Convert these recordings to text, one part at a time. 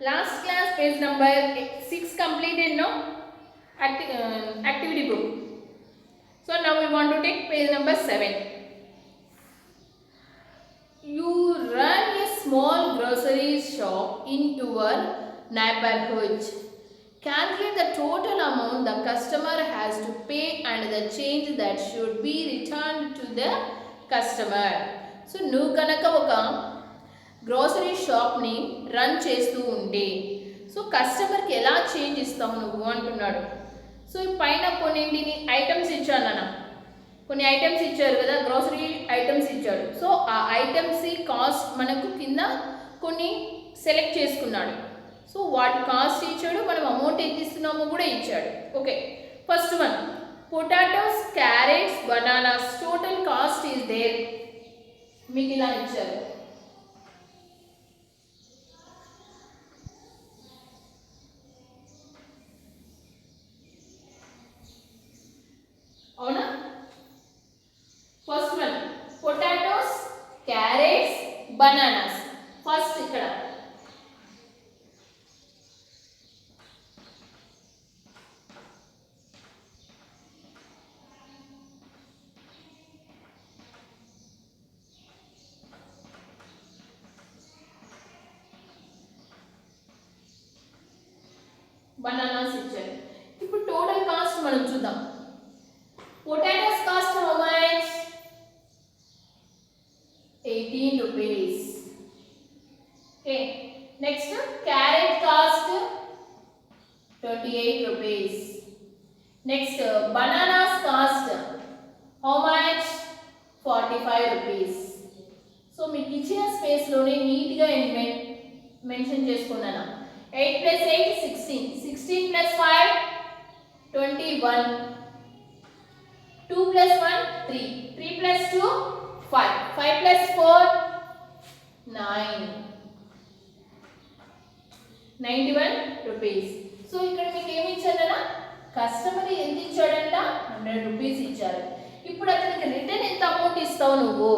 Last class page number 6 completed, no? Activity book. So now we want to take page number 7. You run a small grocery shop in your neighborhood. Calculate the total amount the customer has to pay and the change that should be returned to the customer. So నువ్వు కనుక ఒక grocery షాప్ని run చేస్తూ ఉంటే so కస్టమర్కి ఎలా change ఇస్తావు నువ్వు అంటున్నాడు. సో పైన కొన్నింటిని ఐటమ్స్ ఇచ్చాను అన్న, కొన్ని ఐటమ్స్ ఇచ్చారు కదా, గ్రోసరీ ఐటమ్స్ ఇచ్చాడు. సో ఆ ఐటమ్స్ కాస్ట్ మనకు కింద కొన్ని సెలెక్ట్ చేసుకున్నాడు. సో వాటి కాస్ట్ ఇచ్చాడు, మనం అమౌంట్ ఎంత ఇస్తున్నామో కూడా ఇచ్చాడు. Okay, first one potatoes, carrots, bananas total cost is there. మీకు ఇలా ఇచ్చారు. అవునా? First one potatoes, carrots, bananas. First ఇక్కడ బనానాస్ ఇచ్చారు. ఇప్పుడు టోటల్ కాస్ట్ మనం చూద్దాం. Potatoes cost how much? 18 rupees. Okay, next carrot cost 28 rupees. Next bananas cost how much? 45 rupees. So మీకు ఇచ్చిన స్పేస్ లోనే నీట్ గా మెన్షన్ చేసుకున్నాను. 8 plus 8 16, 16 plus 5 21, 2 plus 1 3, 3 plus 2 5, 5 plus 4 9, 91 rupees. So ఇక్కడ మీకు ఏమి ఇచ్చారన్నా, కస్టమర్ ఎంత ఇచ్చాడంట? 100 రూపీస్ ఇచ్చారు. ఇప్పుడు అతనికి రిటర్న్ ఎంత అమౌంట్ ఇస్తావు నువ్వు?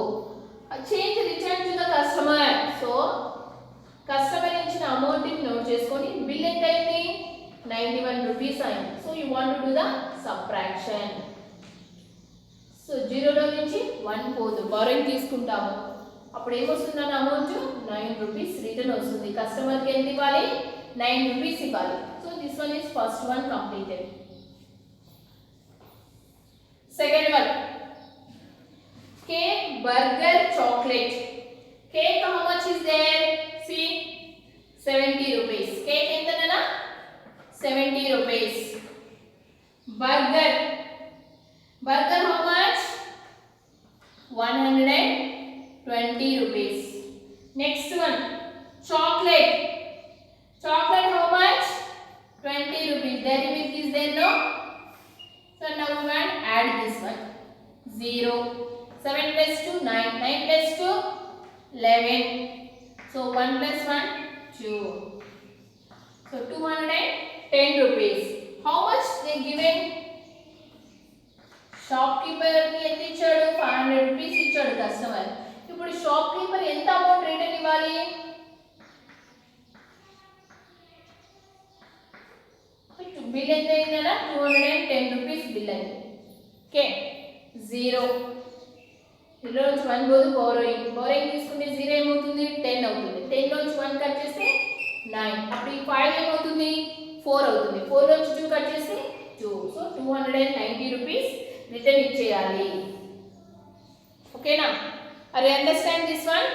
Change return to the customer. So customer ఇచ్చిన అమౌంట్ నోట్ చేసుకొని బిల్ ఎంత అయింది? 91 రూపీస్ అయింది. So you want to do the subtraction. So 0లో నుంచి 1 పోదు, బారోయింగ్ తీసుకుంటాము. అప్పుడు ఏమొస్తుందన్న అమౌంట్? 9 రూపీస్ రిటర్న్ వస్తుంది. కస్టమర్కి ఎంత ఇవ్వాలి? 9 రూపీస్ ఇవ్వాలి. So this one is first one completed. Second one cake, burger, chocolate. Cake how much is there? See 70 rupees. Cake ఎంతనా? 70 rupees. Burger how much? 120 rupees. Next one chocolate how much? 20 rupees. Dairy milk is there, no? So now we want add this one. 0. 7 plus 2 9, 9 plus 2 11. So 1 plus 1 2. So 210 rupees. How much they given? Shopkeeper కి ఎంత ఇచ్చాడు? 500 rupees ఇచ్చాడు customer. ఇప్పుడు shopkeeper ఎంత amount return ఇవ్వాలి? Bill ఎంత అయిందన్నా? 210 rupees bill అయింది. Okay, 0 0 1 పోదు, బారోయింగ్ తీసుకుంటే 0 ఏమవుతుంది? 10 అవుతుంది. 10 నుంచి 1 కట్ చేస్తే 9. అప్పుడు ఈ 5 ఏమవుతుంది? 4 అవుతుంది. 4 నుంచి 2 కట్ చేస్తే 2. సో 290 రూపీస్ రిటర్న్ ఇచ్చేయాలి. ఓకేనా? Are you understand this one?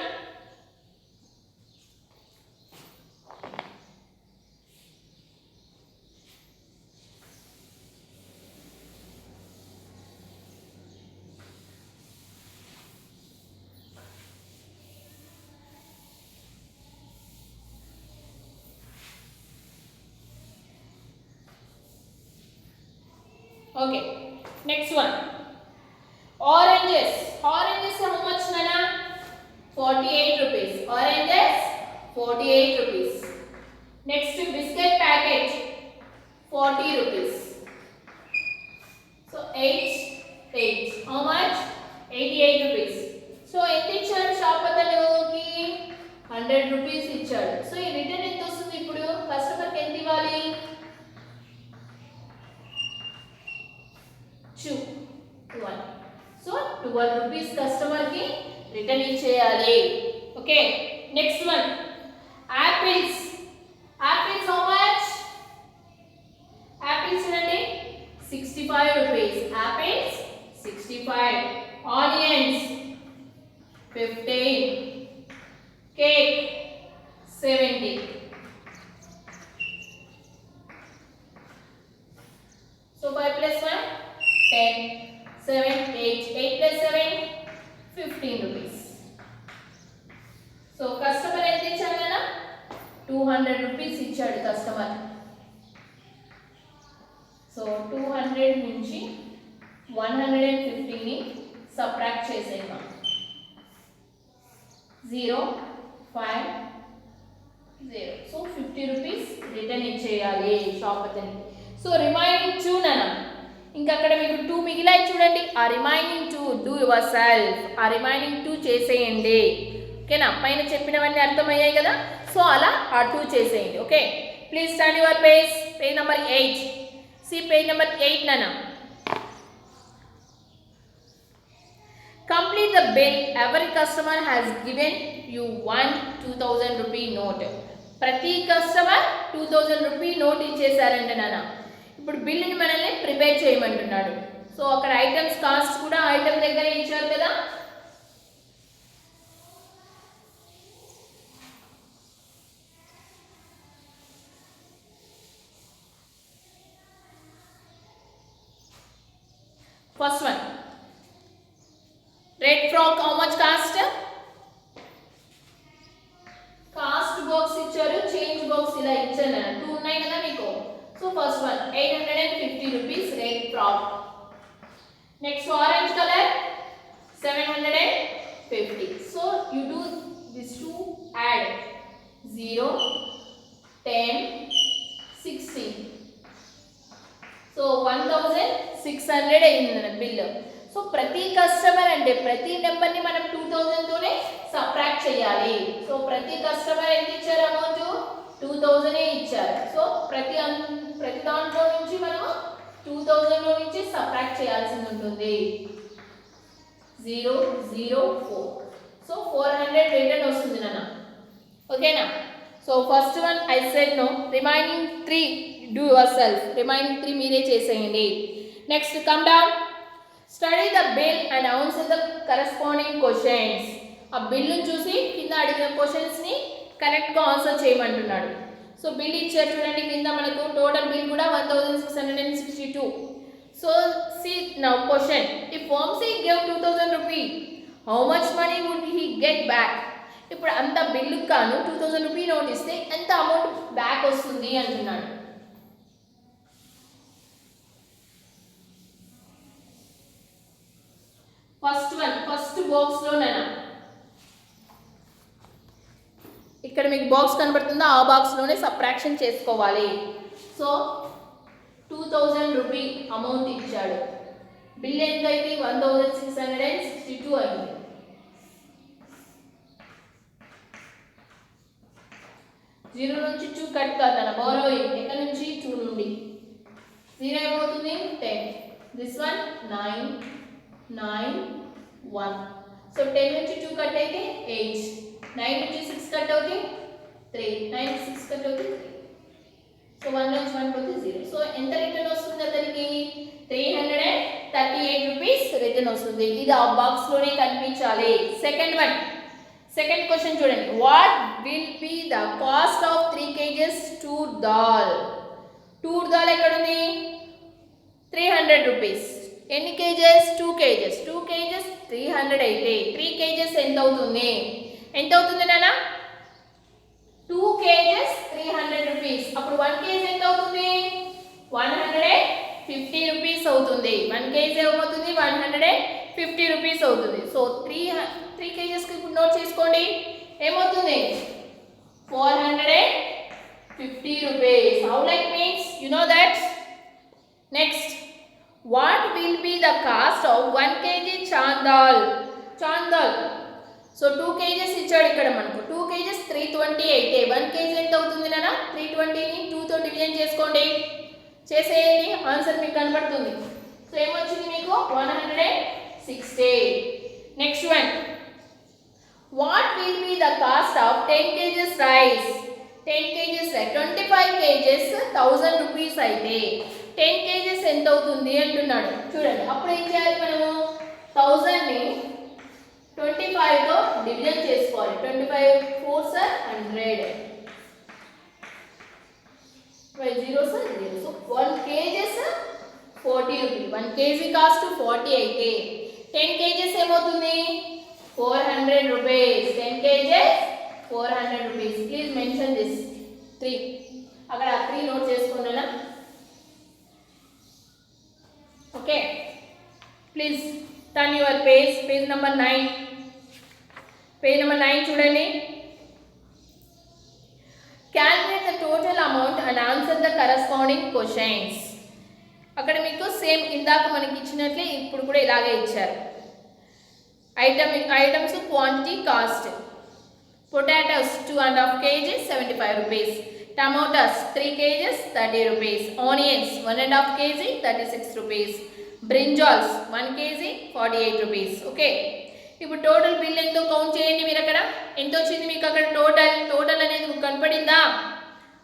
Okay, next one oranges how much nana? 48 rupees. Oranges 48 rupees. Next biscuit packet 40 rupees. So 8 how much? 88 rupees. So ఎంత ఇచ్చాడు షాప్ అతనికి? 100 rupees ఇచ్చాడు. సో ఈ return ఎంత వస్తుంది ఇప్పుడు? రిటర్న్ ఇచ్చేయాలి. Okay, next one apples. Apples how much? Apples చూడండి 65 rupees. Apples 65. Onions 15. Cake 70. So 5 plus 1 10. 7 8. 8 plus 7 15 rupees. So customer ఎంత ఇచ్చాడు కదా 200 rupees ఇచ్చాడు కస్టమర్. సో 200 నుంచి 150ని సబ్ట్రాక్ట్ చేసేద్దాం. 0 5 0. సో 50 rupees రిటర్న్ ఇచ్చేయాలి షాప్ అతనికి. సో రిమైనింగ్ 2 నానా, ఇంకా అక్కడ మీకు 2 మిగిలాయి చూడండి. ఆ రిమైనింగ్ 2 డూ యువర్ సెల్ఫ్. ఆ రిమైనింగ్ 2 చేసేయండి. ఓకేనా, పైన చెప్పినవన్నీ అర్థమయ్యాయి కదా. సో అలా ఆ 2 చేసేయండి. Okay, please study your page. Page number 8. See page number 8 నానా. Complete the bill. Every customer has given you one 2000 rupee note. ప్రతి కస్టమర్ 2000 రూపీ నోట్ ఇచ్చేసారండి నాన్న. ఇప్పుడు బిల్లుని మనల్ని ప్రిపేర్ చేయమంటున్నాడు. సో అక్కడ ఐటమ్స్ కాస్ట్ కూడా ఐటమ్ దగ్గర ఇచ్చారు కదా. First one red frock how much cost? Cost box ఇచ్చారు, చేంజ్ బాక్స్ ఇలా ఇచ్చారు. 2 ఉన్నాయి కదా మీకు. So first one 850 rupees red frock. Next orange colour 750. So you do this to add 0 10 16. So 1600 అయింది బిల్. సో ప్రతి కస్టమర్ అంటే ప్రతి నెంబర్ని మనం 2000 తోనే సబ్ట్రాక్ట్ చేయాలి. సో ప్రతి కస్టమర్ ఎంత ఇచ్చారు అమౌంట్ 2000 ఇచ్చారు. సో ప్రతి దాంట్లో నుంచి మనము 2000 లో నుంచి సబ్ట్రాక్ట్ చేయాల్సి ఉంటుంది. 0 0 4. సో 400 రిటర్న్ వస్తుంది నాన్న. ఓకేనా. So first one I said no. Remaining 3 do yourself. Remaining 3 మీరే చేసేయండి. Next come down. Study the bill and answer the corresponding questions. ఆ బిల్లు చూసి కింద అడిగిన క్వశ్చన్స్ని కరెక్ట్గా ఆన్సర్ చేయమంటున్నాడు. సో బిల్ ఇచ్చారు చూడండి కింద మనకు. టోటల్ బిల్ కూడా 1662. So see now question. If Vamshi gave 2000 rupee, how much money would he get back? ఇప్పుడు అంత బిల్లుకు కాను 2000 రూపీ నోట్ ఇస్తే ఎంత అమౌంట్ బ్యాక్ వస్తుంది అంటున్నాడు. ఫస్ట్ వన్ ఫస్ట్ బాక్స్ లోనేనా, ఇక్కడ మీకు బాక్స్ కనబడుతుందా, ఆ బాక్స్ లోనే సబ్ట్రాక్షన్ చేసుకోవాలి. సో 2000 రూపీ అమౌంట్ ఇచ్చాడు. బిల్ ఎంత అయింది 1662 అయింది. జీరో నుంచి 2 కట్ కాదన్న బోరోయింగ్. ఎక్కడ నుంచి 2 నుండి 0 ఏమవుతుంది 10. This one 9 9 1. సో 10 నుంచి 2 కట్ అయితే 8. 9 నుంచి 6 కట్ అవుతే 3. 9 నుంచి 6 కట్ అవుతే 3. సో 1 నుంచి 1 పోతే 0. సో ఎంత రిటర్న్ వస్తుంది అతనికి 338 రూపీస్ రిటర్న్ వస్తుంది. ఇది ఆ బాక్స్ లోనే కనిపించాలి. సెకండ్ వన్, సెకండ్ క్వశ్చన్ చూడండి. What will be the cost of 3 kgs tour dal? Tour dal ఎక్కడ ఉంది 300 రూపీస్. ఎన్ని కేజెస్ 2 kgs. 2 kgs 300 అయితే 3 kgs ఎంత అవుతుంది? ఎంత అవుతుంది నాన్న 2 kgs 300 రూపీస్. అప్పుడు 1 kg ఎంత అవుతుంది 150 రూపీస్ అవుతుంది. 1 kg ఏమవుతుంది 150 రూపీస్ అవుతుంది. సో 3 kgs కి ఇప్పుడు నోట్ చేసుకోండి. ఏమవుతుంది 450 rupees. How like means you know that. Next, what will be the cost of 1 kg chandal? Chandal. So 2 kgs ఇచ్చాడు ఇక్కడ మనకు. 2 kgs 320 అయితే 1 kg ఎంత అవుతుంది నాన్న 320ని 2 తో డివిజన్ చేసుకోండి. చేసేయండి, ఆన్సర్ మీకు కనబడుతుంది. సో ఏమొచ్చింది మీకు 160. Next one What will be the cost of 10 kgs rice? 10 kgs rice 25 kgs 1000 rupees అయితే 10 kgs ఎంత అవుతుంది అంటున్నాడు. చూడండి అప్పుడు ఏం చేయాలి మనము 1000 ని 25 తో డివిజన్ చేసుకోవాలి. 25 4s are 100. 5 zeros are 0. So 1 kg is 40 rupees. 1 kg cost 40 అయితే 10 kgs ఏమవుతుంది 400 rupees. 10 kgs 400 rupees. Please mention this 3. అక్కడ 3 note చేసుకున్నానా? Okay. Please turn your page number 9. Page number 9 చూడండి. Calculate the total amount and answer the corresponding questions. అక్కడ మీకు same ఇందాక మనకి ఇచ్చినట్లే ఇప్పుడు కూడా ఇలాగే ఇచ్చారు. Items quantity cost. Potatoes 2.5 kg 75 rupees. Tomatoes 3 kg 30 rupees. Onions 1.5 kg 36 rupees. Brinjals 1 kg 48 rupees. Okay, ఇప్పుడు టోటల్ బిల్ ఎంతో కౌంట్ చేయండి. మీరు అక్కడ ఎంత వచ్చింది మీకు అక్కడ టోటల్ అనేది మీకు కనపడిందా?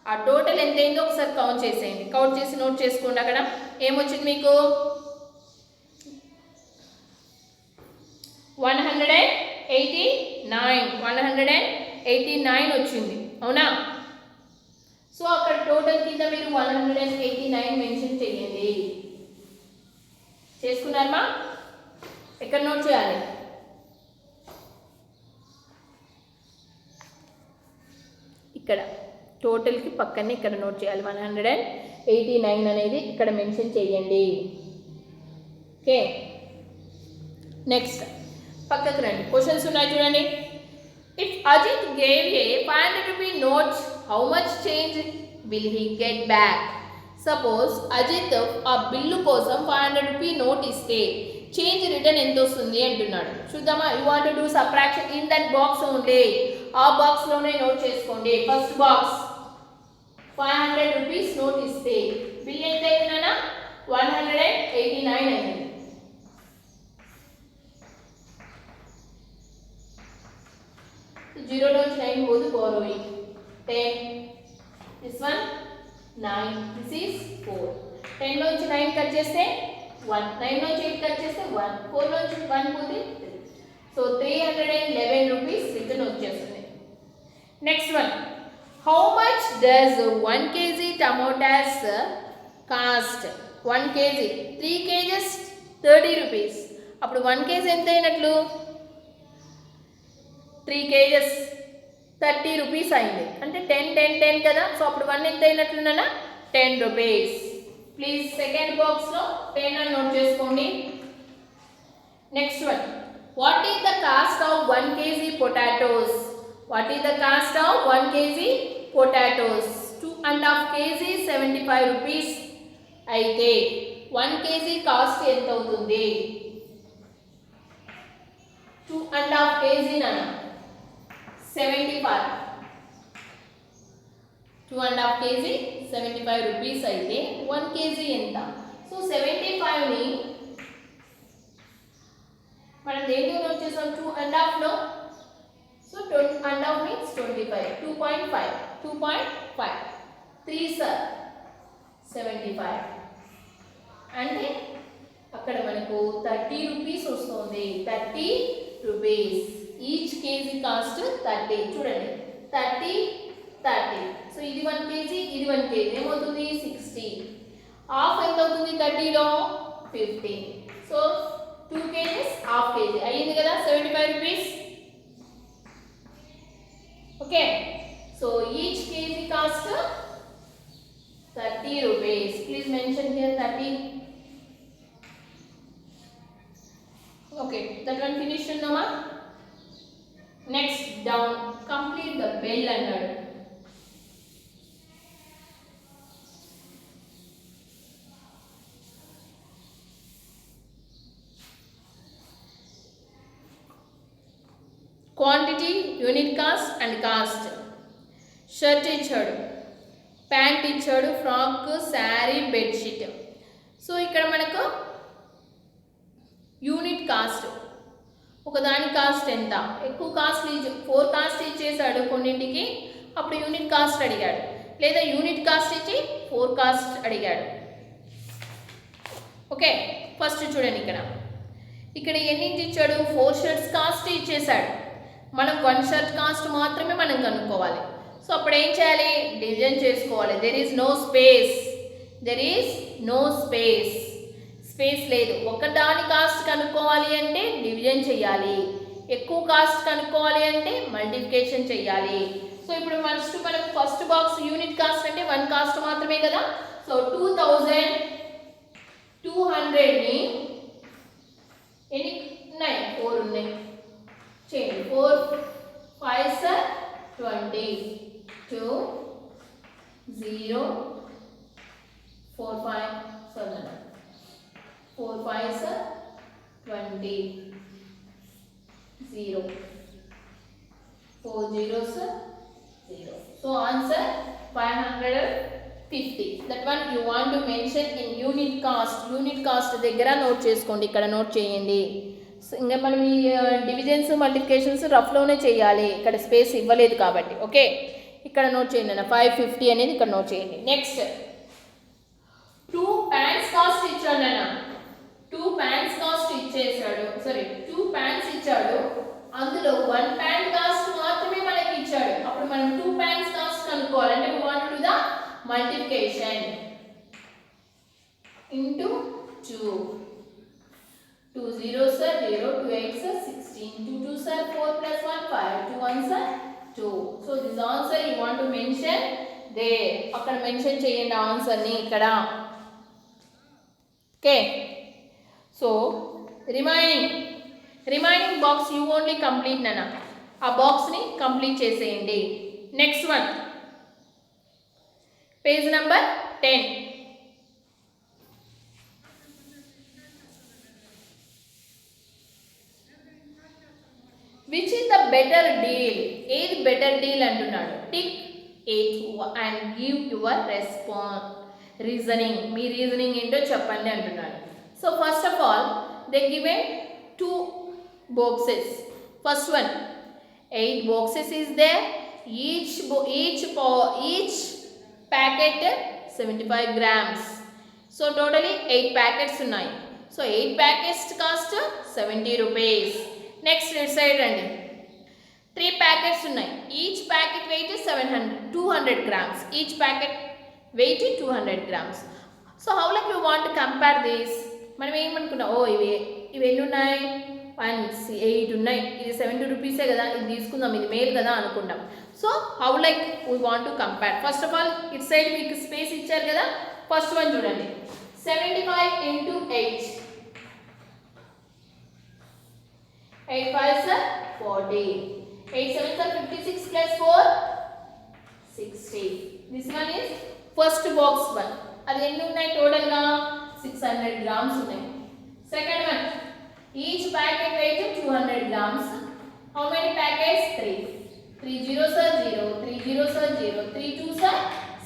ఆ టోటల్ ఎంత అయిందో ఒకసారి కౌంట్ చేసేయండి. కౌంట్ చేసి నోట్ చేసుకోండి. అక్కడ ఏమొచ్చింది మీకు 189 వచ్చింది. అవునా? సో అక్కడ టోటల్ కింద మీరు 189 మెన్షన్ చేయండి. చేసుకున్నారమ్మా? ఎక్కడ నోట్ చేయాలి? ఇక్కడ టోటల్కి పక్కనే ఇక్కడ నోట్ చేయాలి. 189 అనేది ఇక్కడ మెన్షన్ చేయండి. ఓకే, నెక్స్ట్ పక్కకు రండి. క్వశ్చన్స్ ఉన్నాయి చూడండి. If Ajith gave a 500 rupee note, how much change will he get back? Suppose Ajith ఆ బిల్లు కోసం 500 rupee నోట్ ఇస్తే చేంజ్ రిటర్న్ ఎంత వస్తుంది అంటున్నాడు. చూద్దామా? You want to do subtraction in that box only. ఆ బాక్స్లోనే నోట్ చేసుకోండి. ఫస్ట్ బాక్స్ 500 rupees నోట్ ఇస్తే బిల్ ఎంత అయిందన్నా 189 అయింది. జీరో నుంచి 9 పోదు, borrowing 10, this one 9, this is 4. 10 నుంచి 9 కట్ చేస్తే 1, 9 నుంచి 8 కట్ చేస్తే 1, 4 నుంచి 1 పోతే 3. సో 311 rupees రిటర్న్ వచ్చేస్తుంది. Next one, how much does 1 kg tomatoes cost? 1 kg 3 kgs 30 rupees. అప్పుడు 1 kg ఎంత అయినట్లు 3 kgs 30 rupees అయింది. అంటే 10 10 10 కదా. సో అప్పుడు 1 ఎంత అయినట్లున్నా 10 rupees. ప్లీజ్ సెకండ్ బాక్స్లో 10 అని నోట్ చేసుకోండి. Next one, what is the cost of 1 kg potatoes? What is the cost of 1 kg potatoes? 2.5 kg 75 rupees అయితే 1 kg కాస్ట్ ఎంత అవుతుంది? 2.5 kg నాన్న 75. 2.5 kg 75 rupees అయితే 1 kg ఎంత? సో 75 ని మనం దేంతో నోట్ చేసాం? 2.5 లో. So 2.5 means 25. 2.5 3 సార్ 75 అంటే అక్కడ మనకు 30 rupees వస్తుంది. 30 rupees. Each KG cost 30. చూడండి 30 30. సో ఇది 1 kg, ఇది 1 kg ఏమవుతుంది 60. హాఫ్ ఎంత అవుతుంది 30లో 50. సో 2 kgs హాఫ్ kg అయ్యింది కదా 75 rupees. Okay, so each KG cost 30 rupees. Please mention here 30. Okay, that one finish ఉందామా? Next down, complete the bill అన్నాడు. Quantity, unit cost and cost. Shirt ఇచ్చాడు, pant ఇచ్చాడు, frock, sari, bedsheet. So ఇక్కడ మనకు unit cost ఒకదాని cost ఎంత, ఎక్కువ cost 4 cost ఇచ్చేసాడు కొన్నింటికి, అప్పుడు యూనిట్ కాస్ట్ అడిగాడు, లేదా యూనిట్ కాస్ట్ ఇచ్చి 4 కాస్ట్ అడిగాడు. ఓకే, ఫస్ట్ చూడండి ఇక్కడ ఎన్నింటి ఇచ్చాడు, 4 షర్ట్స్ కాస్ట్ ఇచ్చేసాడు. మనం 1 షర్ట్ కాస్ట్ మాత్రమే మనం కనుక్కోవాలి. సో అప్పుడు ఏం చేయాలి, డివిజన్ చేసుకోవాలి. There is no space, space లేదు. ఒకదాని కాస్ట్ కనుక్కోవాలి అంటే డివిజన్ చేయాలి, ఎక్కువ కాస్ట్ కనుక్కోవాలి అంటే మల్టిప్లికేషన్ చేయాలి. సో ఇప్పుడు మనం ఫస్ట్ బాక్స్ యూనిట్ కాస్ట్ అంటే 1 కాస్ట్ మాత్రమే కదా. సో 2200ని ఎన్ని ఉన్నాయి, 4 ఉన్నాయి, చేయండి. 4 5 20, 2 0 4 5 7 4 5 20 0 4 zeros 0. So answer 550. That one you want to mention in unit cost. Unit cost దగ్గర నోట్ చేసుకోండి, ఇక్కడ నోట్ చేయండి. ఇంకా మనం ఈ డివిజన్స్ మల్టిప్లికేషన్స్ రఫ్లోనే చేయాలి, ఇక్కడ స్పేస్ ఇవ్వలేదు కాబట్టి. ఓకే, ఇక్కడ నోట్ చేయండి అన్న 550 అనేది ఇక్కడ నోట్ చేయండి. నెక్స్ట్ 2 ప్యాంట్స్ కాస్ట్ ఇచ్చాడు అన్న, 2 ప్యాంట్స్ కాస్ట్ ఇచ్చేసాడు, సారీ 2 ప్యాంట్స్ ఇచ్చాడు, అందులో 1 ప్యాంట్ కాస్ట్ మాత్రమే మనకి ఇచ్చాడు. అప్పుడు మనం 2 ప్యాంట్స్ కాస్ట్ కనుక్కోవాలి. అంటే we want to do the multiplication into 2. 2 zeros are 0, 2 8s are 16, 2 2s are 4 plus 1 5, 2 1s are 2. So this answer you want to mention there. అక్కడ మెన్షన్ చేయండి ఆన్సర్ ని ఇక్కడ. Okay, so remaining box you only complete నన్న, ఆ బాక్స్ని complete చేసేయండి. Next one page number 10. Which is the better deal, ఏది better deal అంటున్నాడు. Tick it and give your reasoning, me reasoning ఏంటో చెప్పండి అంటున్నాడు. So first of all they given 2 boxes. First one 8 boxes is there, each packet 75 grams. So totally 8 packets ఉన్నాయి. So 8 packets cost 70 rupees. Next side అండి 3 packets ఉన్నాయి, each packet weight is 200 grams, each packet weight 200 grams. So how like we want to compare this, మనం ఏమనుకున్నాం, ఇవి ఎన్ని ఉన్నాయి, 8 ఉన్నాయి, ఇది 70 రూపీసే కదా, ఇది తీసుకుందాం, ఇది మేల్ కదా అనుకుంటాం. So how like we want to compare. First of all it side మీకు స్పేస్ ఇచ్చారు కదా, ఫస్ట్ వన్ చూడండి 75 into 8, 8 5s are 40, 8 7s are 56 plus 4 60. This one is first box one. అది ఎన్ని ఉన్నాయి టోటల్గా 600 grams ఉన్నాయి. Second one, each packet weight 200 grams. How many packets? 3. 3 zeros are 0, 3 zeros are 0, 3 2s are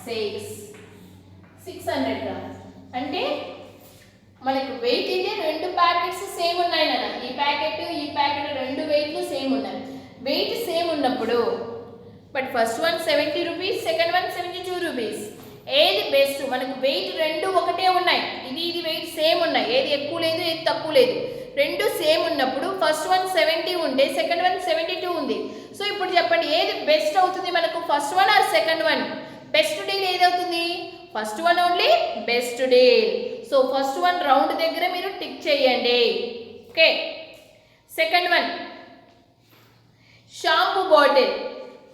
6. 600 grams. అంటే మనకు wait అయితే 2 packets same ఉన్నాయి నాన్న, ఈ ప్యాకెట్ 2 వెయిట్లు సేమ్ ఉన్నాయి. వెయిట్ సేమ్ ఉన్నప్పుడు but first one 70 rupees, second one 72 rupees. ఏది బెస్ట్, మనకు వెయిట్ 2 ఒకటే ఉన్నాయి, ఇది వెయిట్ సేమ్ ఉన్నాయి, ఏది ఎక్కువ లేదు ఏది తక్కువ లేదు, 2 సేమ్ ఉన్నప్పుడు ఫస్ట్ వన్ 70 ఉంటే సెకండ్ వన్ 72 ఉంది. సో ఇప్పుడు చెప్పండి ఏది బెస్ట్ అవుతుంది మనకు, first one or second one? Best deal ఏది అవుతుంది? First one only best deal. So first one round దగ్గర మీరు టిక్ చేయండి. Okay, second one shampoo bottle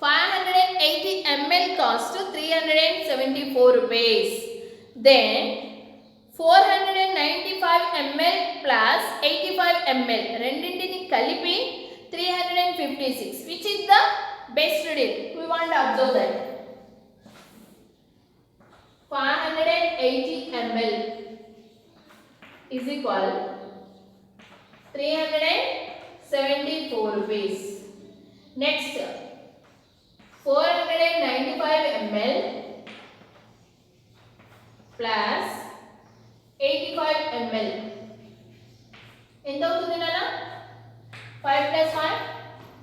580 ml cost 374 rupees. Then 495 ml plus 85 ml రెండింటిని కలిపి 356. Which is the best deal? We want to observe that. 580 ml is equal 374 rupees. Next 495 ml plus 85 ml ఎంత అవుతుంది నాన్న? 5 plus 5,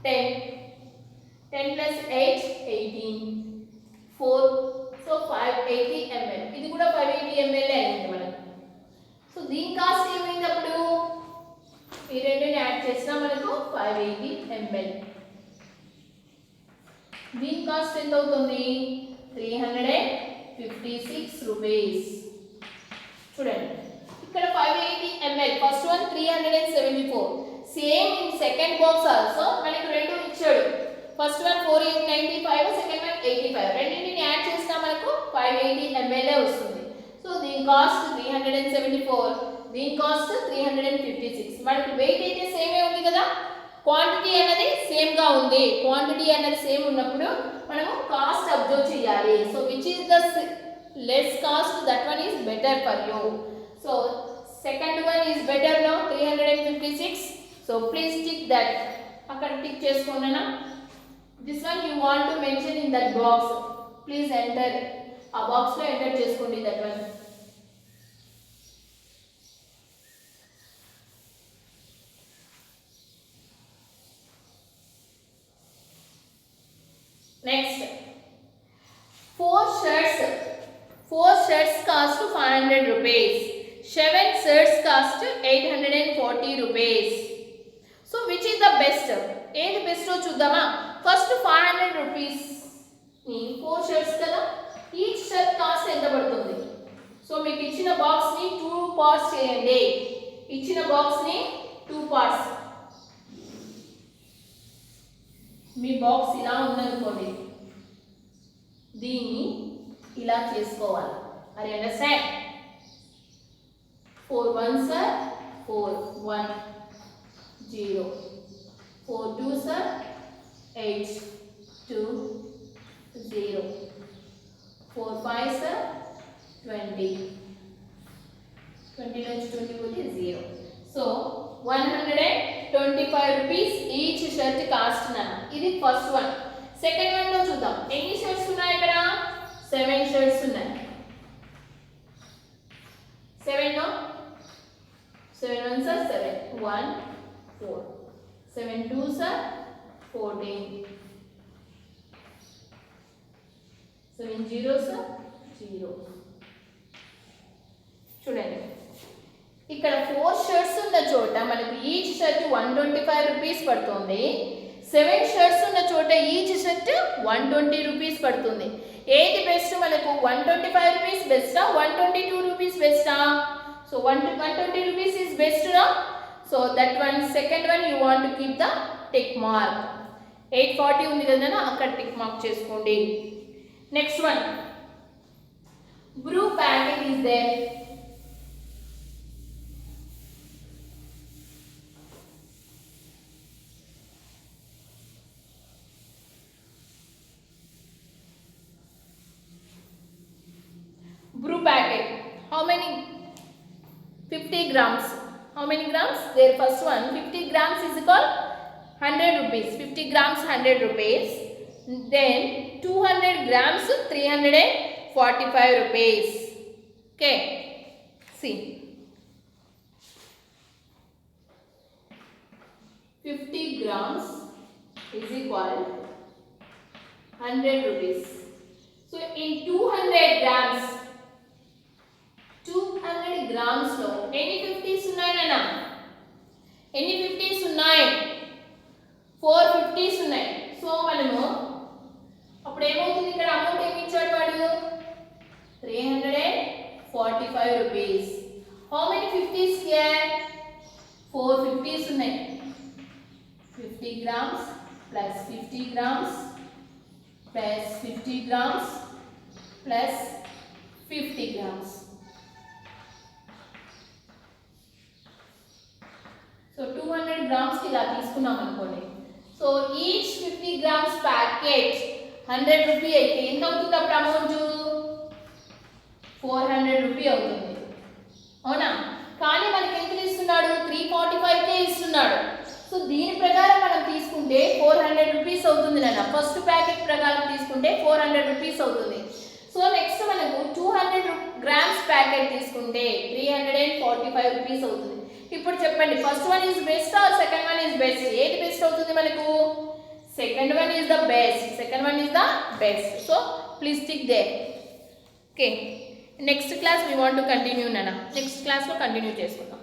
10. 10 plus 8, 18. 4. So 580 ml. ఇది కూడా 580 ml అయింది మనకు. So దీని కాస్ట్ ఏమైంది అప్పుడు? ఈ రెండుని యాడ్ చేసినా మనకు 580 ml. దీని కాస్ట్ ఎంత అవుతుంది? 356 రూపీస్. చూడండి ఇక్కడ 580 ml, first one 374. Same in second box also మనకు రెండు ఇచ్చాడు. First one 495, second one 85. రెండింటిని యాడ్ చేసినా మనకు 580 ml వస్తుంది. సో దీని కాస్ట్ 374, దీని కాస్ట్ 356. మనకు వెయిట్ అయితే సేమే ఉంది కదా, క్వాంటిటీ అనేది సేమ్ గా ఉంది. క్వాంటిటీ అనేది సేమ్ ఉన్నప్పుడు మనము కాస్ట్ అబ్జర్వ్ చేయాలి. So which is the less cost, that one is better for you. So second one is better now, 356. So please tick that. అక్కడ tick చేసుకోండినా. This one you want to mention in that box. Please enter. ఆ box లో enter చేసుకోండి that one. Next, 4 shirts cost 500 rupees. 7 shirts cost 840 rupees. So which is the best? ఏది best చూద్దామా? First 500 rupees ని 4 shirts కదా, each shirt cost ఎంత పడుతుంది? So మీకు ఇచ్చిన బాక్స్ ని 2 పార్ట్స్ చేయండి. ఇచ్చిన బాక్స్ ని 2 పార్ట్స్. మీ బాక్స్ ఇలా ఉందనుకోండి, దీన్ని ఇలా చేసుకోవాలి. Are you understand? 4 1s are 4 1 0, 4 2s are 8 2 0, 4 5s are 20 20 నుంచి 20 పోతే 0. So 125 rupees each shirt cost నాన్న. ఇది ఫస్ట్ వన్. సెకండ్ వన్ లో చూద్దాం. ఎన్ని షర్ట్స్ ఉన్నాయి ఇక్కడ? 7 షర్ట్స్ ఉన్నాయి. 7 లో 7 ones are 7, 1 4, 7 twos are 14, 7 zeros are 0. చూడండి ఇక్కడ 4 షర్ట్స్ ఉన్న చోట మనకు ఈచ్ షర్ట్ 125 రూపీస్ పడుతుంది. 7 షర్ట్స్ ఉన్న చోట ఈచ్ షర్ట్ 120 రూపీస్ పడుతుంది. ఏది బెస్ట్ మనకు? 125 రూపీస్ బెస్టా, 122 రూపీస్ బెస్టా? So 120 rupees is best now. So that one, second one you want to keep the tick mark. 840 ఉంది కదా, అక్కడ టిక్ మార్క్ చేసుకోండి. Next one, brew packet is there. Brew packet, how many? 50 grams. How many grams? Their first one, 50 grams is equal 100 rupees. 50 grams 100 rupees. Then 200 grams 345 rupees. Okay. See. 50 grams is equal 100 rupees. So in 200 grams, 200 grams లో ఎన్ని 50s ఉన్నాయి నాన్న? ఎన్ని 50s ఉన్నాయి? 4 50s ఉన్నాయి. So మనము అప్పుడు ఏమవుతుంది? ఇక్కడ అమౌంట్ ఏమి ఇచ్చాడు వాడు? 345 rupees. How many 50s here? 4 50s ఉన్నాయి. 50 grams plus 50 grams plus 50 grams plus 50 grams. So 200 grams కి ఇలా తీసుకున్నాం అనుకోండి. So each 50 grams packet 100 rupee అయితే ఎంత అవుతుంది అప్పుడు అమౌంట్? 400 రూపీ అవుతుంది. అవునా? కానీ మనకి ఎంత ఇస్తున్నాడు? 345 ఇస్తున్నాడు. సో దీని ప్రకారం మనం తీసుకుంటే 400 రూపీస్ అవుతుంది నాన్న. ఫస్ట్ ప్యాకెట్ ప్రకారం తీసుకుంటే 400 రూపీస్ అవుతుంది. సో నెక్స్ట్ మనకు 200 grams ప్యాకెట్ తీసుకుంటే 345 45 రూపీస్ అవుతుంది. ఇప్పుడు చెప్పండి, first one is best or second one is best? ఏది బెస్ట్ అవుతుంది మనకు? Second one is the best. Second one is the best. So please tick there. Okay, next class we want to continue నాన్న. Next క్లాస్లో continue చేసుకుందాం.